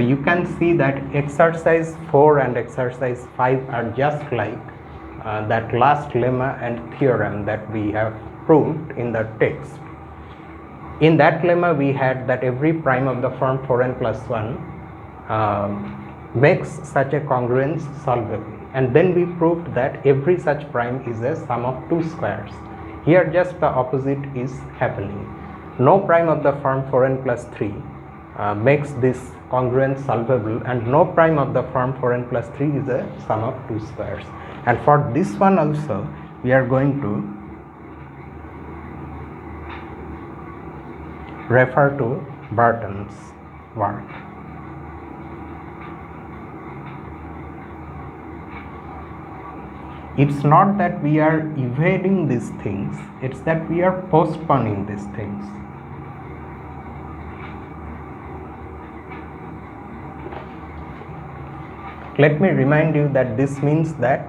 you can see that exercise 4 and exercise 5 are just like that last lemma and theorem that we have proved in the text. In that lemma we had that every prime of the form 4n plus 1 makes such a congruence solvable, and then we proved that every such prime is a sum of two squares. Here just the opposite is happening. No prime of the form 4n plus 3 makes this congruence solvable, and no prime of the form 4n plus 3 is a sum of two squares. And for this one also we are going to refer to Burton's work. It's not that we are evading these things, it's that we are postponing these things. Let me remind you that this means that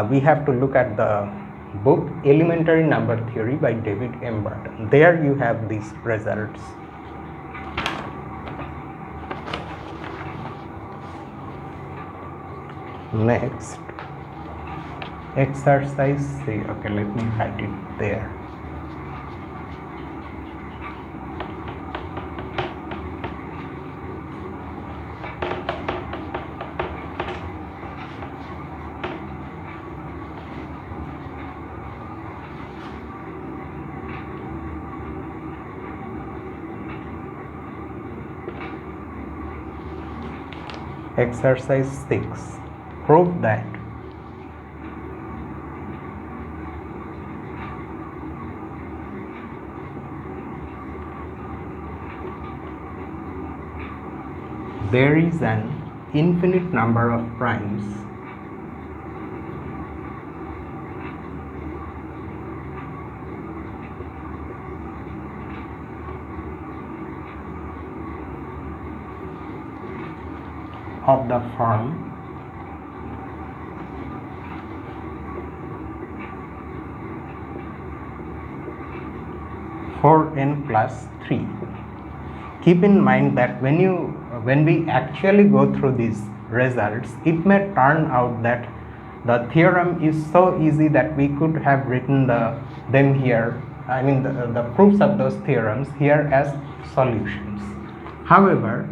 we have to look at the book Elementary Number Theory by David M. Burton. There you have these results. Next, exercise C. Okay, let me write it there. Exercise 6. Prove that there is an infinite number of primes of the form n plus 3. Keep in mind that when we actually go through these results, it may turn out that the theorem is so easy that we could have written them here, I mean the proofs of those theorems here as solutions. However,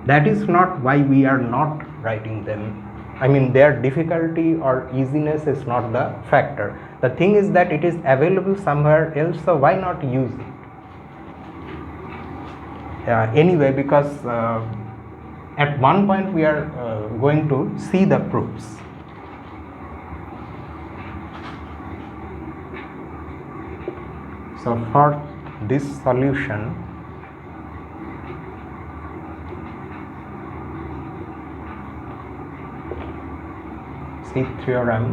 that is not why we are not writing them. I mean, their difficulty or easiness is not the factor. The thing is that it is available somewhere else, so why not use it? Anyway, because at one point we are going to see the proofs. So for this solution, see theorem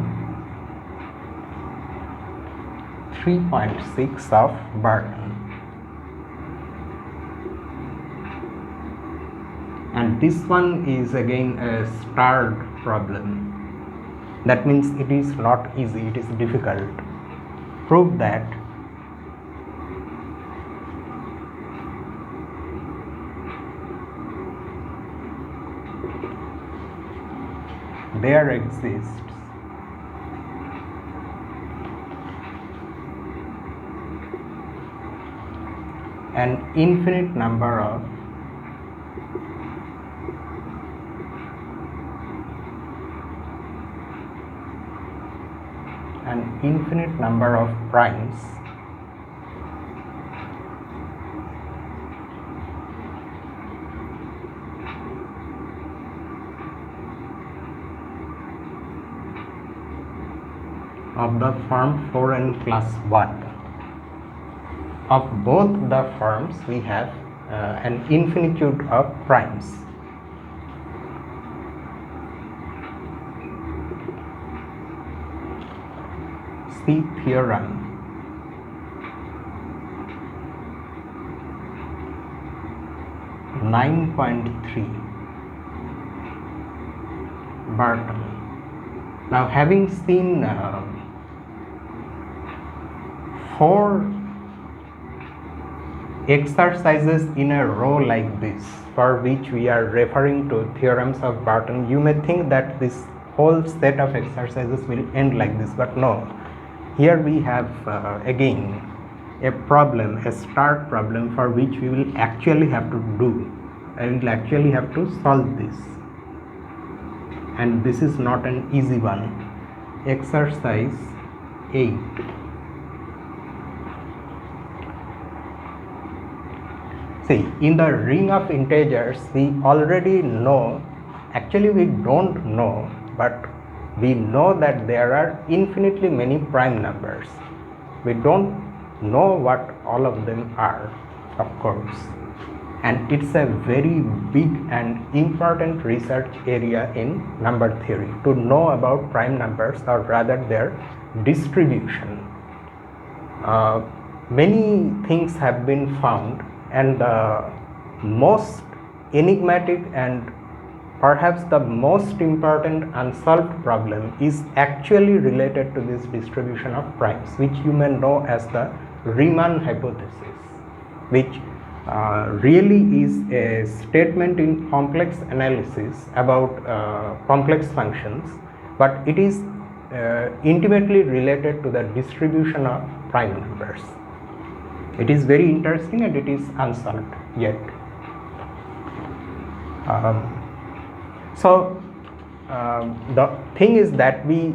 3.6 of Burton. And this one is again a starred problem. That means it is not easy, it is difficult. Prove that there exists an infinite number of primes of the form 4n plus 1. Of both the forms we have an infinitude of primes. See theorem 9.3 Burton. Now, having seen 4 exercises in a row like this, for which we are referring to theorems of Barton, you may think that this whole set of exercises will end like this, but no. Here we have again a problem, a start problem, for which we will actually have to do. I will actually have to solve this, and this is not an easy one. Exercise 8. See, in the ring of integers, we already know, actually we don't know, but we know that there are infinitely many prime numbers. We don't know what all of them are, of course, and it's a very big and important research area in number theory, to know about prime numbers, or rather their distribution. Many things have been found, and the most enigmatic and perhaps the most important unsolved problem is actually related to this distribution of primes, which you may know as the Riemann hypothesis, which really is a statement in complex analysis about complex functions, but it is intimately related to the distribution of prime numbers. It is very interesting and it is unsolved yet. The thing is that we,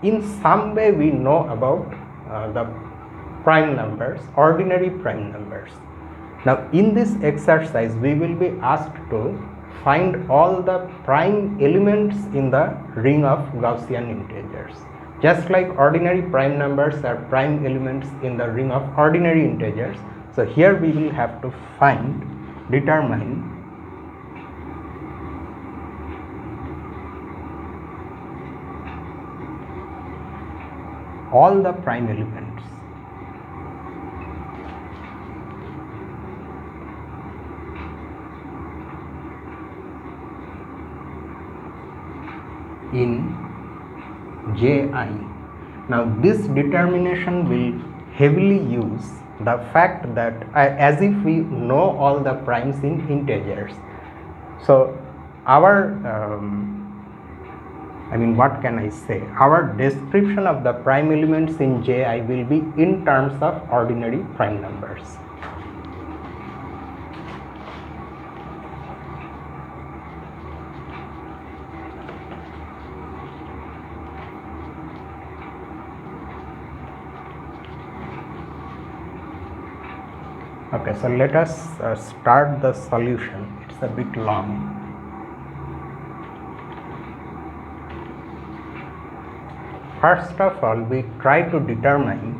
in some way, we know about the prime numbers, ordinary prime numbers. Now, in this exercise, we will be asked to find all the prime elements in the ring of Gaussian integers. Just like ordinary prime numbers are prime elements in the ring of ordinary integers, so here we will have to determine all the prime elements in Ji. Now this determination will heavily use the fact that as if we know all the primes in integers. So our what can I say? Our description of the prime elements in Ji will be in terms of ordinary prime numbers. Okay, so let us start the solution. It's a bit long. First of all, we try to determine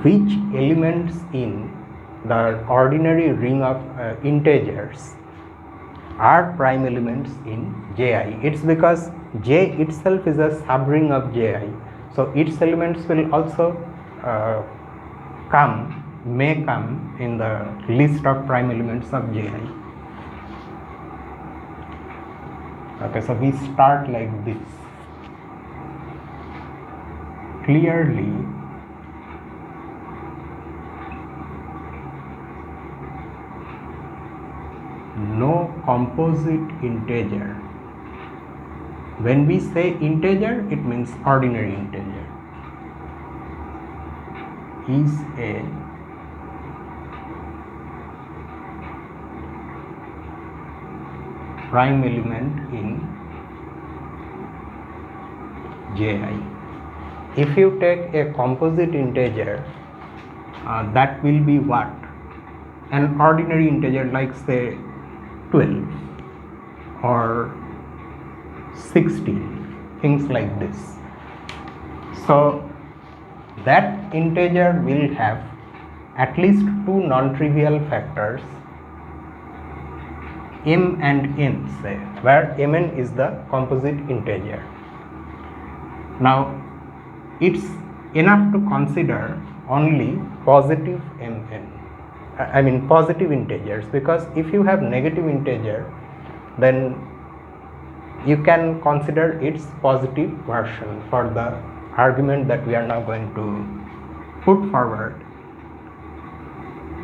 which elements in the ordinary ring of integers are prime elements in Ji. It's because J itself is a subring of Ji, so its elements will also may come in the list of prime elements of Ji. Okay, so we start like this. Clearly, no composite integer. When we say integer, it means ordinary integer, is a prime element in Ji. If you take a composite integer, that will be what? An ordinary integer like say 12 or 16, things like this. So that integer will have at least two non-trivial factors, m and n, say, where mn is the composite integer. Now it's enough to consider only positive mn, positive integers, because if you have negative integer, then you can consider its positive version for the argument that we are now going to put forward.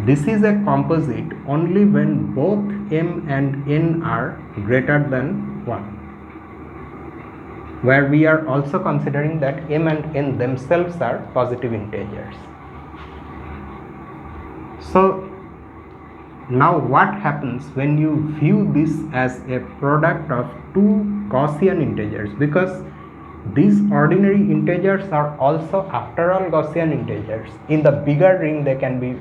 This is a composite only when both m and n are greater than 1, where we are also considering that m and n themselves are positive integers. So now what happens when you view this as a product of two Gaussian integers, because these ordinary integers are also after all Gaussian integers. In the bigger ring they can be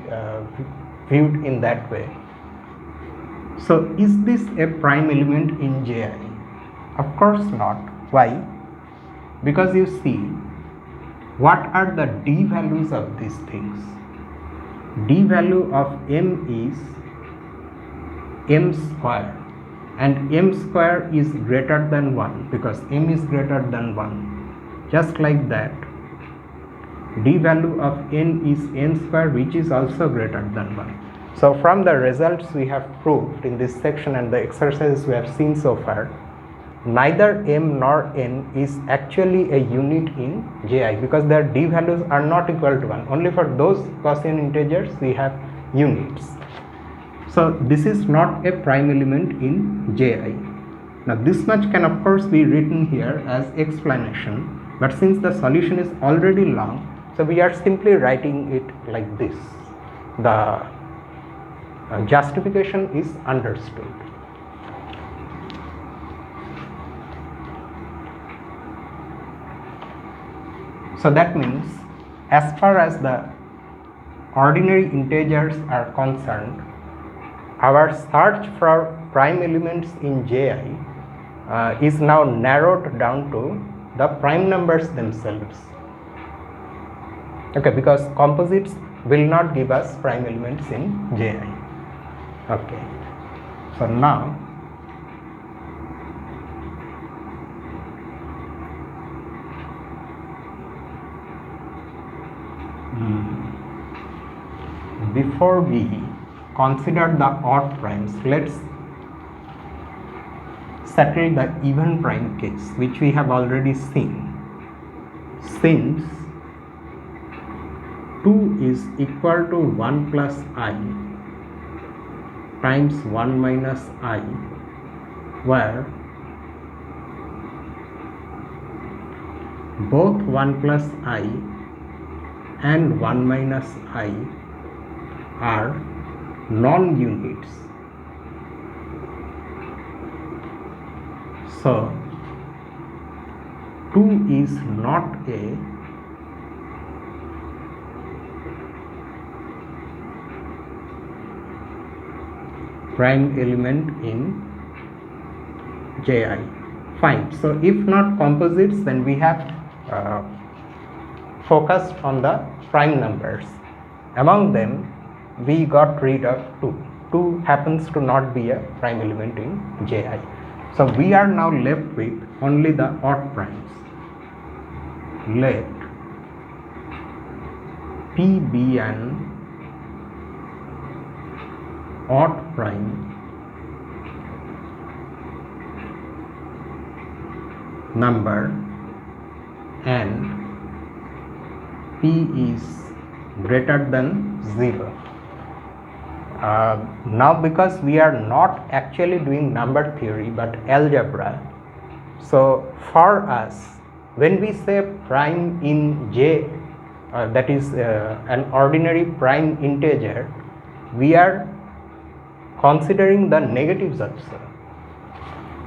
viewed in that way. So is this a prime element in Ji? Of course not. Why? Because you see, what are the d values of these things? D value of m is m square, and m square is greater than 1 because m is greater than 1. Just like that, d value of n is n square, which is also greater than 1. So from the results we have proved in this section and the exercises we have seen so far, neither m nor n is actually a unit in Ji because their d values are not equal to 1. Only for those Gaussian integers we have units. So this is not a prime element in Ji. Now this much can of course be written here as explanation, but since the solution is already long, so we are simply writing it like this. The justification is understood. So that means, as far as the ordinary integers are concerned, our search for prime elements in Ji is now narrowed down to the prime numbers themselves. Okay, because composites will not give us prime elements in Ji. Okay, so now before we consider the odd primes, let's settle the even prime case, which we have already seen. Since 2 is equal to 1 plus I times 1 minus I, where both 1 plus I and 1 minus I are non-units. So 2 is not a prime element in Ji. Fine. So if not composites, then we have focused on the prime numbers. Among them, we got rid of 2. 2 happens to not be a prime element in Ji. So we are now left with only the odd primes. Let P be an odd prime number and P is greater than 0. Now because we are not actually doing number theory but algebra, so for us when we say prime in J, that is an ordinary prime integer, we are considering the negatives also.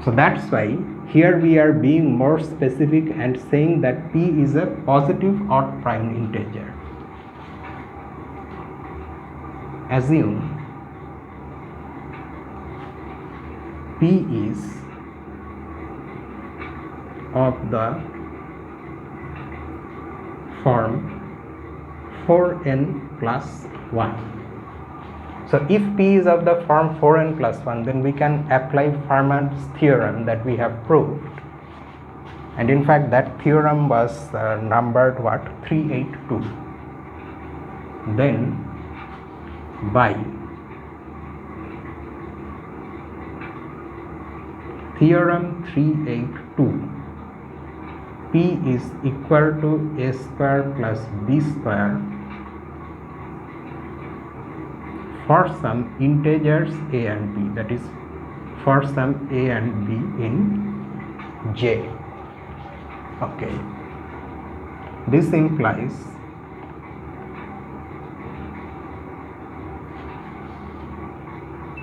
So that's why here we are being more specific and saying that P is a positive odd prime integer. Assume P is of the form 4n plus 1. So if P is of the form 4n plus 1, then we can apply Fermat's theorem that we have proved. And in fact that theorem was numbered what? 382. Then by theorem 382, P is equal to a square plus b square for some integers a and b, that is for some a and b in J. Okay, this implies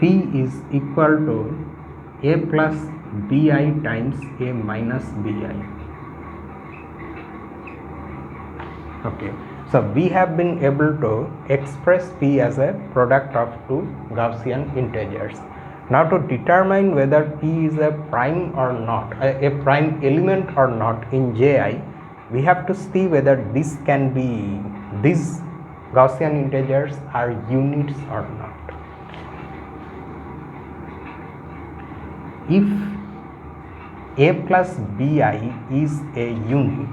P is equal to a plus bi times a minus bi. Okay, so we have been able to express P as a product of two Gaussian integers. Now to determine whether P is a prime or not, a prime element or not in Ji, we have to see whether these Gaussian integers are units or not. If a plus bi is a unit,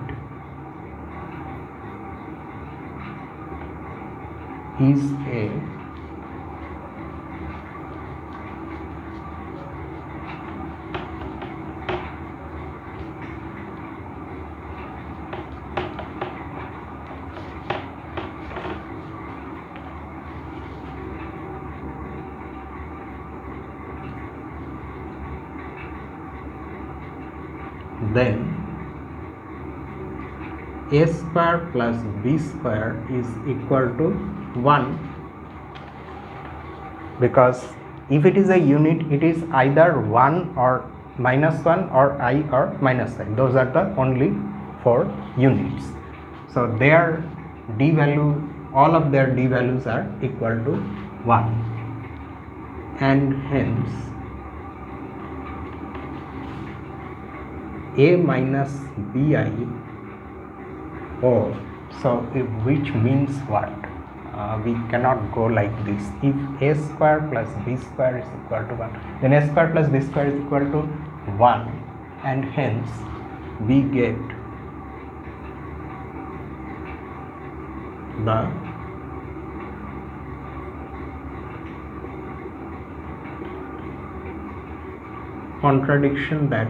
then a square plus b square is equal to 1, because if it is a unit, it is either 1 or -1 or I or -I. Those are the only 4 units. So their d value, all of their d values are equal to 1, and hence a minus bi, which means what? We cannot go like this. If a square plus b square is equal to 1, then a square plus b square is equal to 1, and hence we get the contradiction that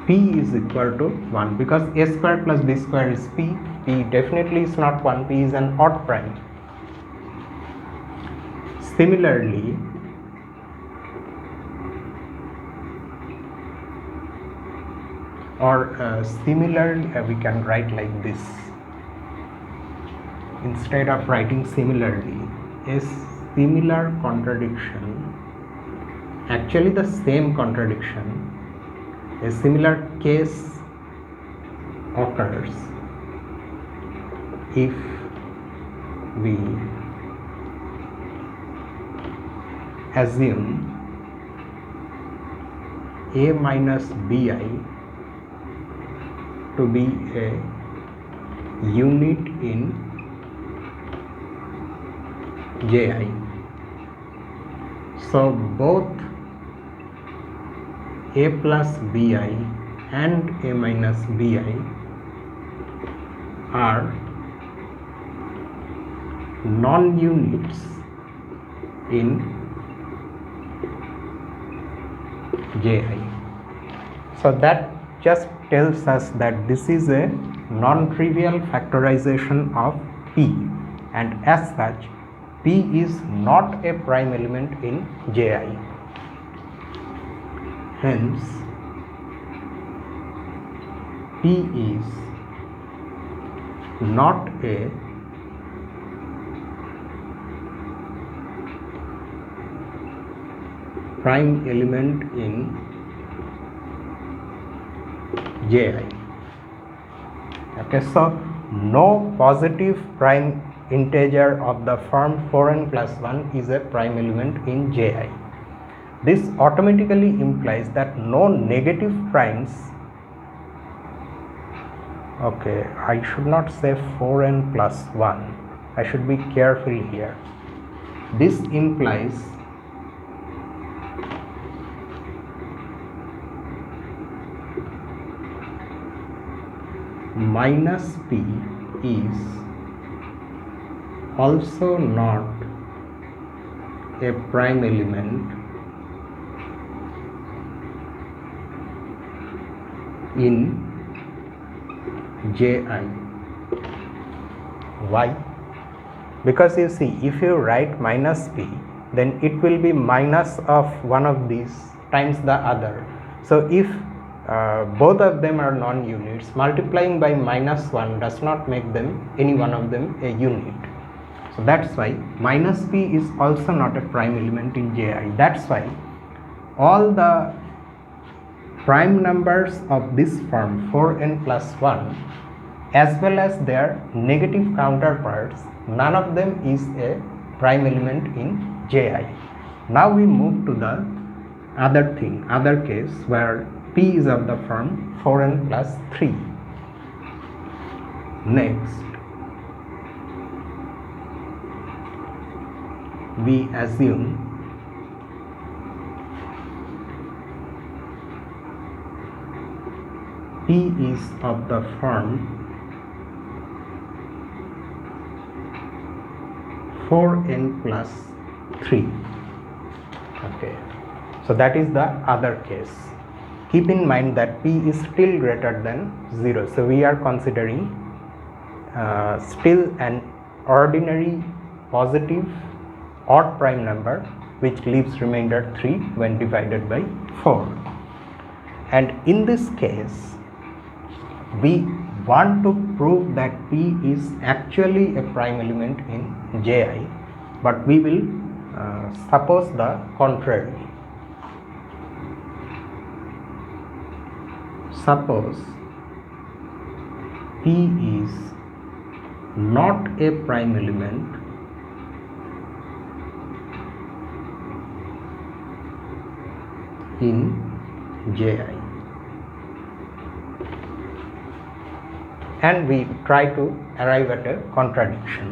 P is equal to 1, because a square plus b square is P. P definitely is not 1. P is an odd prime. Similarly, we can write like this. Instead of writing similarly, a similar contradiction, actually the same contradiction, a similar case occurs if we assume a minus bi to be a unit in Ji. So both a plus bi and a minus bi are non-units in Ji. So that just tells us that this is a non-trivial factorization of P, and as such P is not a prime element in Ji. Hence P is not a prime element in Ji. Okay, so no positive prime integer of the form 4n plus 1 is a prime element in Ji. This automatically implies that no negative primes, okay, I should not say 4n plus 1, I should be careful here. This implies minus P is also not a prime element in Ji. Why? because you see, if you write minus p, then it will be minus of one of these times the other. So if both of them are non-units, multiplying by minus 1 does not make them, any one of them, a unit. So that's why minus p is also not a prime element in Ji. That's why all the prime numbers of this form 4n plus 1 as well as their negative counterparts, none of them is a prime element in Ji. Now we move to the other case where p is of the form 4n plus 3. Next, we assume p is of the form 4n plus 3. Okay, so that is the other case. Keep in mind that p is still greater than 0, so we are considering still an ordinary positive odd prime number which leaves remainder 3 when divided by 4. And in this case, we want to prove that p is actually a prime element in Ji, but we will suppose the contrary. Suppose p is not a prime element in Ji, and we try to arrive at a contradiction.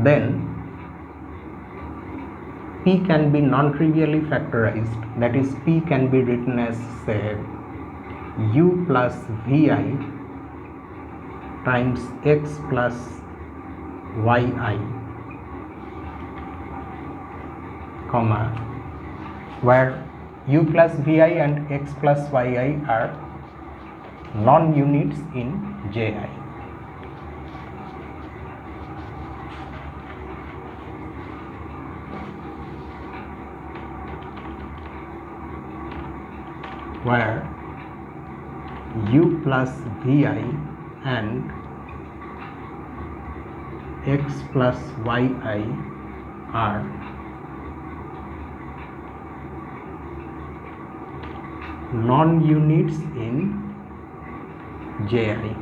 Then p can be non-trivially factorized, that is, p can be written as, say, u plus vi times x plus yi, comma, where u plus vi and x plus yi are non-units in Ji. Where u plus vi and x plus yi are non-units in Ji.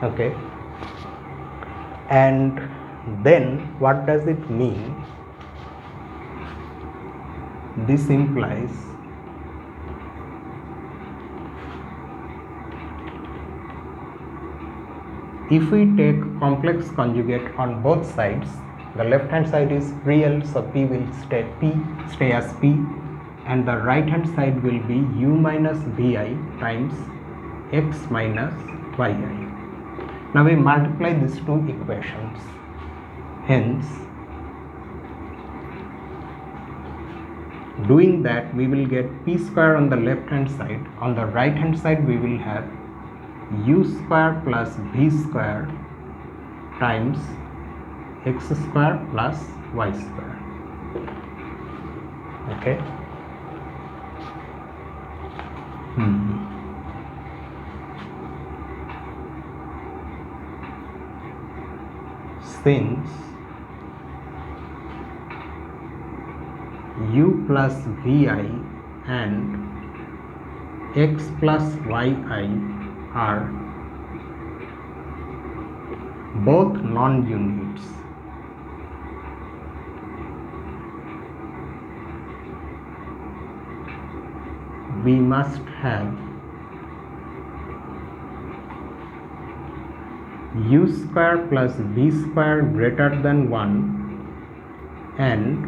Okay, and then what does it mean? This implies if we take complex conjugate on both sides, the left hand side is real, so p will stay as p, and the right hand side will be u minus vi times x minus yi. Now we multiply these two equations, hence doing that we will get p square on the left hand side. On the right hand side we will have u square plus v square times x square plus y square. Okay. Since u plus vi and x plus yi are both non-units, we must have u square plus v square greater than 1 and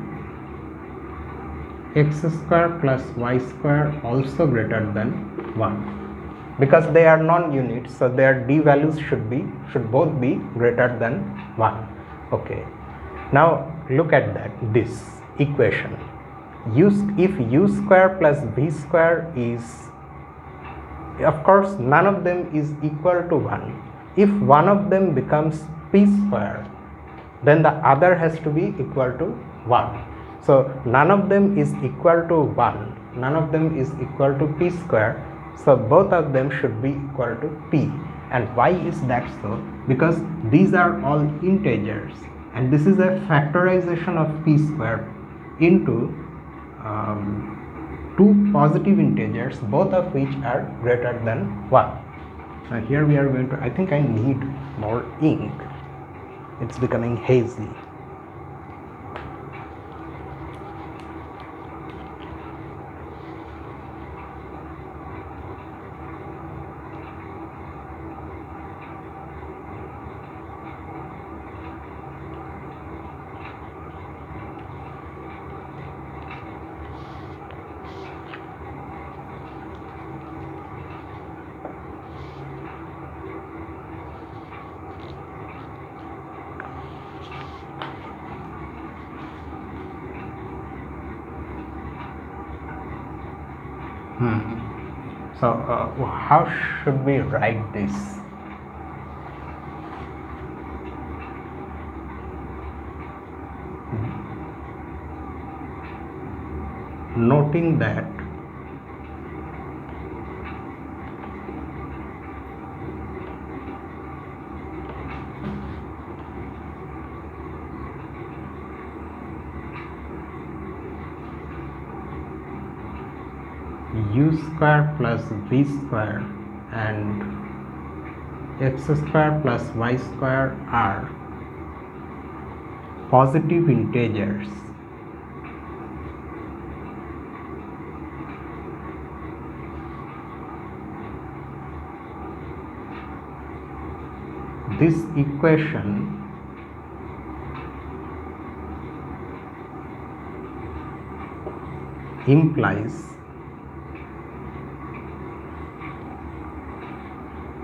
x square plus y square also greater than 1, because they are non-units, so their d values should both be greater than 1. Okay, now look at this equation. If u square plus v square is, of course none of them is equal to 1, if one of them becomes p square, then the other has to be equal to 1. So none of them is equal to 1, none of them is equal to p square, so both of them should be equal to p. And why is that so? Because these are all integers, and this is a factorization of p square into two positive integers, both of which are greater than 1. So here we are going to, I think I need more ink, it's becoming hazy. So how should we write this? Noting that u square plus v square and x square plus y square are positive integers. This equation implies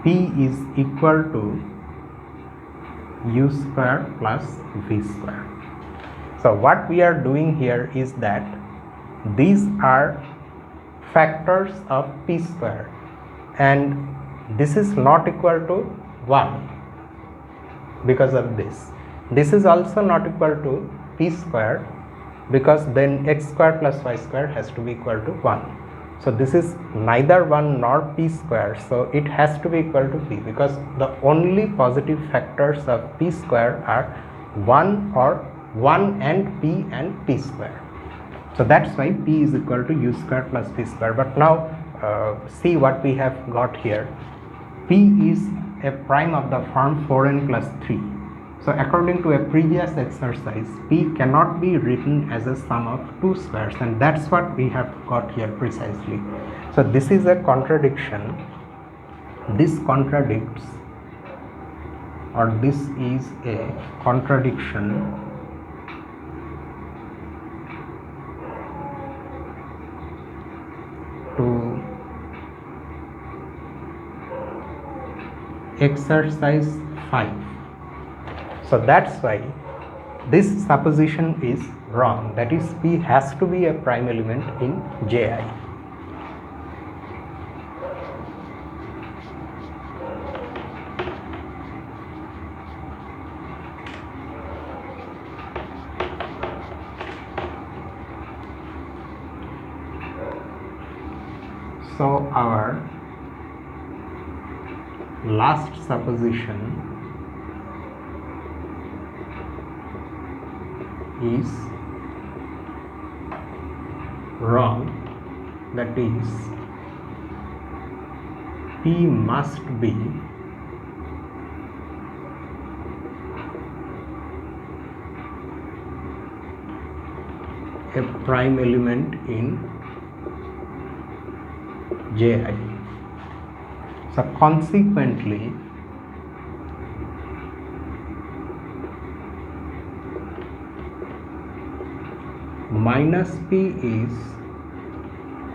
p is equal to u square plus v square. So what we are doing here is that these are factors of p square, and this is not equal to 1 because of this. This is also not equal to p square, because then x square plus y square has to be equal to 1. So this is neither 1 nor p square, so it has to be equal to p, because the only positive factors of p square are 1 or 1 and p square. So that's why p is equal to u square plus p square. But now see what we have got here. P is a prime of the form 4n plus 3. So according to a previous exercise, p cannot be written as a sum of two squares, and that's what we have got here precisely. So this is a contradiction. This contradicts, or this is a contradiction to exercise 5. So that's why this supposition is wrong, that is p has to be a prime element in Ji. So our last supposition is wrong, that is p must be a prime element in Ji. So consequently minus p is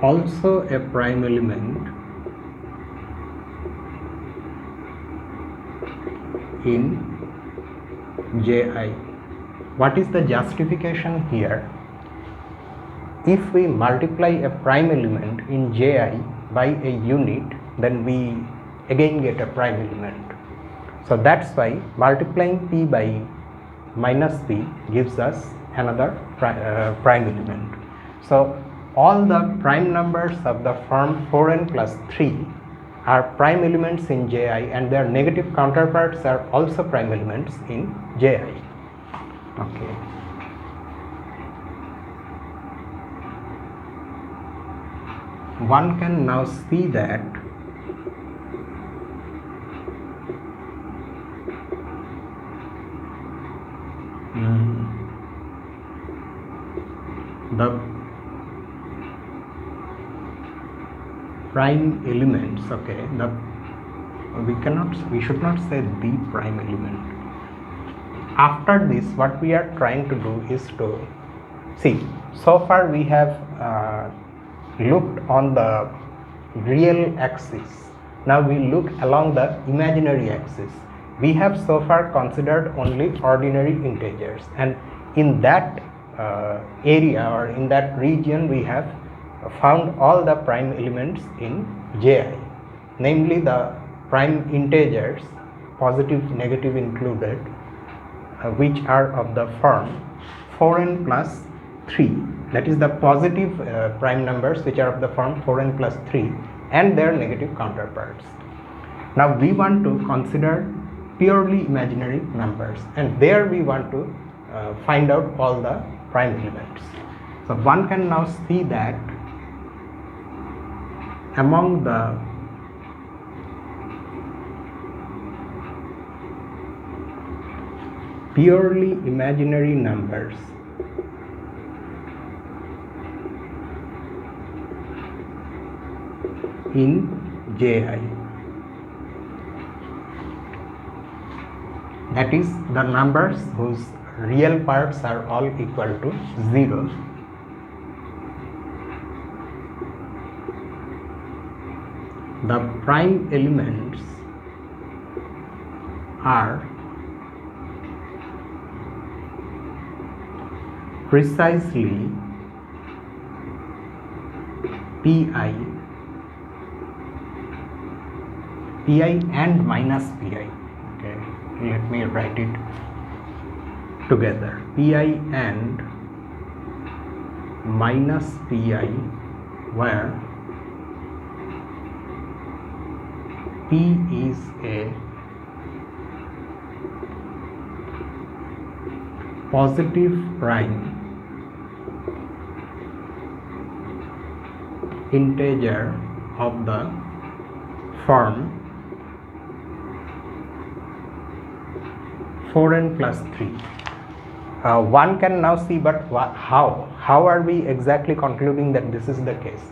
also a prime element in Ji. What is the justification here? If we multiply a prime element in Ji by a unit, then we again get a prime element. So that's why multiplying p by minus p gives us another prime element. So all the prime numbers of the form 4n plus 3 are prime elements in Ji, and their negative counterparts are also prime elements in Ji. Okay. One can now see that the prime elements, okay, we should not say the prime element. After this, what we are trying to do is to see, so far we have looked on the real axis. Now we look along the imaginary axis. We have so far considered only ordinary integers, and in that area or in that region we have found all the prime elements in Ji, namely the prime integers, positive, negative included, which are of the form 4n plus 3, that is the positive prime numbers which are of the form 4n plus 3 and their negative counterparts. Now we want to consider purely imaginary numbers, and there we want to find out all the prime elements. So one can now see that among the purely imaginary numbers, in Ji, that is the numbers whose real parts are all equal to 0, the prime elements are precisely pi and minus pi. Okay, let me write it together. Pi and minus pi, where p is a positive prime integer of the form 4n plus 3. One can now see, but how are we exactly concluding that this is the case?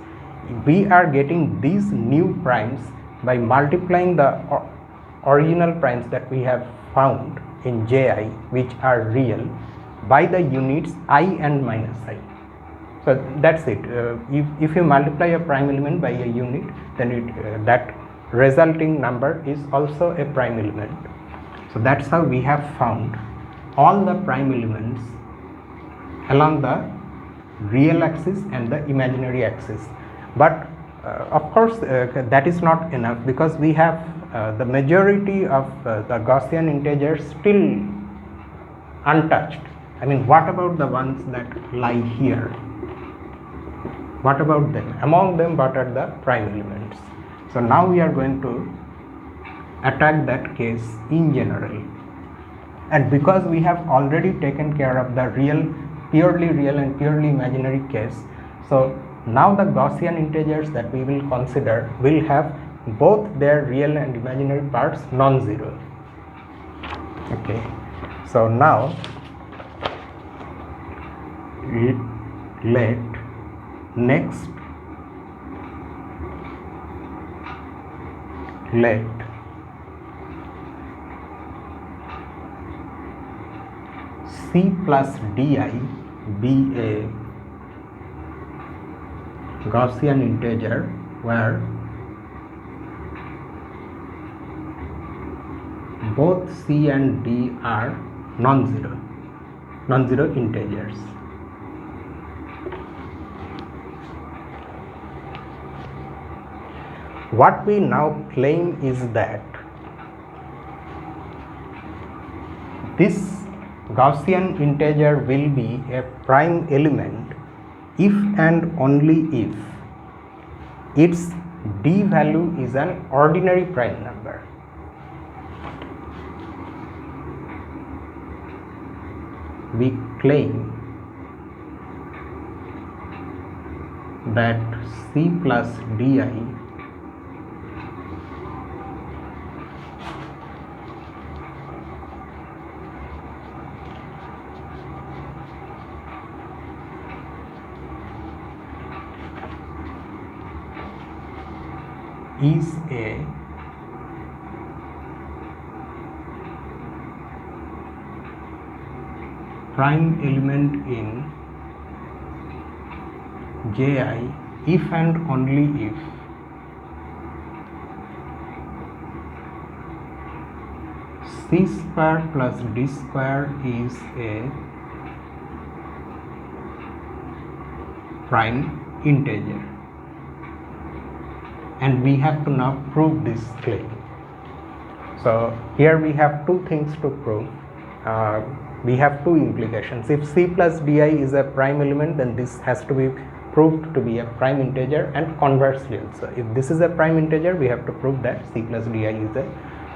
We are getting these new primes by multiplying the original primes that we have found in Ji, which are real, by the units I and minus I. So that's it. If you multiply a prime element by a unit, then that resulting number is also a prime element. So that's how we have found all the prime elements along the real axis and the imaginary axis. But of course that is not enough, because we have the majority of the Gaussian integers still untouched. I mean, what about the ones that lie here? What about them? Among them, what are the prime elements? So now we are going to attack that case in general, and because we have already taken care of the purely real and purely imaginary case, so now the Gaussian integers that we will consider will have both their real and imaginary parts non-zero. Okay, so now let C plus di be a Gaussian integer where both C and D are non-zero integers. What we now claim is that this Gaussian integer will be a prime element if and only if its d value is an ordinary prime number. We claim that C plus di is a prime element in Ji if and only if C square plus D square is a prime integer. And we have to now prove this claim. So here we have two things to prove. We have two implications. If C plus di is a prime element, then this has to be proved to be a prime integer, and conversely also. If this is a prime integer, we have to prove that C plus di is a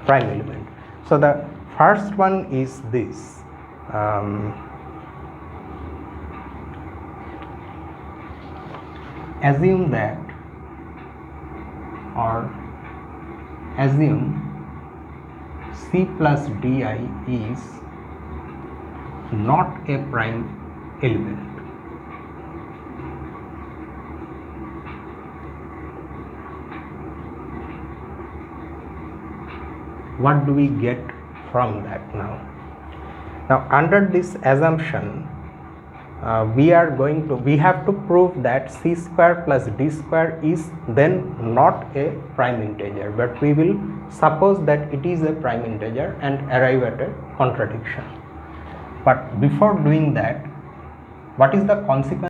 prime element. So the first one is this. Assume that, or assume C plus di is not a prime element. What do we get from that now? Now under this assumption, we have to prove that C square plus D square is then not a prime integer, but we will suppose that it is a prime integer and arrive at a contradiction. But before doing that, what is the consequence